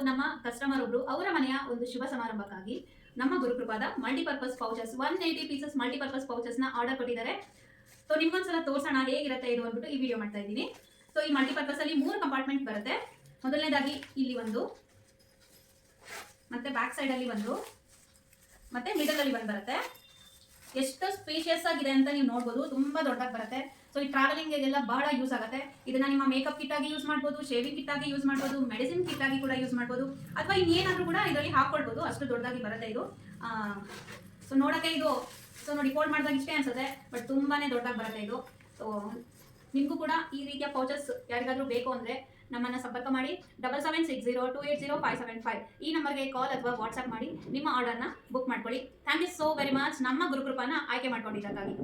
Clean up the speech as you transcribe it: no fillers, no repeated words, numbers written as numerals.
ನಮ್ಮ ಕಸ್ಟಮರ್ ಒಬ್ರು ಅವರ ಮನೆಯ ಒಂದು ಶುಭ ಸಮಾರಂಭಕ್ಕಾಗಿ ನಮ್ಮ ಗುರುಕೃಪಾದ multipurpose pouches 180 pieces multipurpose pouches ನ ಆರ್ಡರ್ ಕೊಟ್ಟಿದ್ದಾರೆ. ಸೊ ನಿಮ್ಗೊಂದ್ಸಲ ತೋರ್ಸೋಣ ಹೇಗಿರುತ್ತೆ ಇದು ಅಂದ್ಬಿಟ್ಟು ಈ ವಿಡಿಯೋ ಮಾಡ್ತಾ ಇದ್ದೀನಿ. ಸೊ ಈ ಮಲ್ಟಿಪರ್ಪಸ್ ಅಲ್ಲಿ 3 ಕಂಪಾರ್ಟ್ಮೆಂಟ್ ಬರುತ್ತೆ. ಮೊದಲನೇದಾಗಿ ಇಲ್ಲಿ ಒಂದು, ಮತ್ತೆ ಬ್ಯಾಕ್ ಸೈಡ್ ಅಲ್ಲಿ ಒಂದು, ಮತ್ತೆ ಮಿಡಲ್ ಅಲ್ಲಿ ಒಂದು ಬರುತ್ತೆ. ಎಷ್ಟು ಸ್ಪೇಷಿಯಸ್ ಆಗಿದೆ ಅಂತ ನೀವು ನೋಡ್ಬೋದು, ತುಂಬಾ ದೊಡ್ಡದಾಗಿ ಬರುತ್ತೆ. ಸೊ ಈ ಟ್ರಾವೆಲಿಂಗ್ ಎಲ್ಲ ಬಹಳ ಯೂಸ್ ಆಗುತ್ತೆ. ಇದನ್ನ ನಿಮ್ಮ ಮೇಕಪ್ ಕಿಟ್ ಆಗಿ ಯೂಸ್ ಮಾಡ್ಬೋದು, ಶೇವಿಂಗ್ ಕಿಟ್ ಆಗಿ ಯೂಸ್ ಮಾಡ್ಬೋದು, ಮೆಡಿಸಿನ್ ಕಿಟ್ ಆಗಿ ಕೂಡ ಯೂಸ್ ಮಾಡ್ಬೋದು, ಅಥವಾ ಇನ್ನೇನಾದ್ರೂ ಕೂಡ ಇದರಲ್ಲಿ ಹಾಕೊಳ್ಬೋದು. ಅಷ್ಟು ದೊಡ್ಡದಾಗಿ ಬರುತ್ತೆ ಇದು. ಸೊ ನೋಡಕ್ಕೆ ಇದು ಸೊ ನೋಡಿ ಫೋಲ್ಡ್ ಮಾಡಿದಾಗ ಇಷ್ಟೇ ಅನ್ಸುತ್ತೆ, ಬಟ್ ತುಂಬಾನೇ ದೊಡ್ಡದಾಗಿ ಬರುತ್ತೆ ಇದು. ಸೊ ನಿಮಗೂ ಕೂಡ ಈ ರೀತಿಯ ಪೌಚಸ್ ಯಾರಿಗಾದ್ರೂ ಬೇಕು ಅಂದ್ರೆ ನಮ್ಮನ್ನ ಸಂಪರ್ಕ ಮಾಡಿ 7760280575 ಈ ನಂಬರ್ಗೆ ಕಾಲ್ ಅಥವಾ ವಾಟ್ಸ್ಆಪ್ ಮಾಡಿ ನಿಮ್ಮ ಆರ್ಡರ್ನ ಬುಕ್ ಮಾಡ್ಕೊಳ್ಳಿ. Thank you so very much ನಮ್ಮ ಗುರುಕೃಪಾನ ಆಯ್ಕೆ ಮಾಡ್ಕೊಂಡಿದ್ದಕ್ಕಾಗಿ.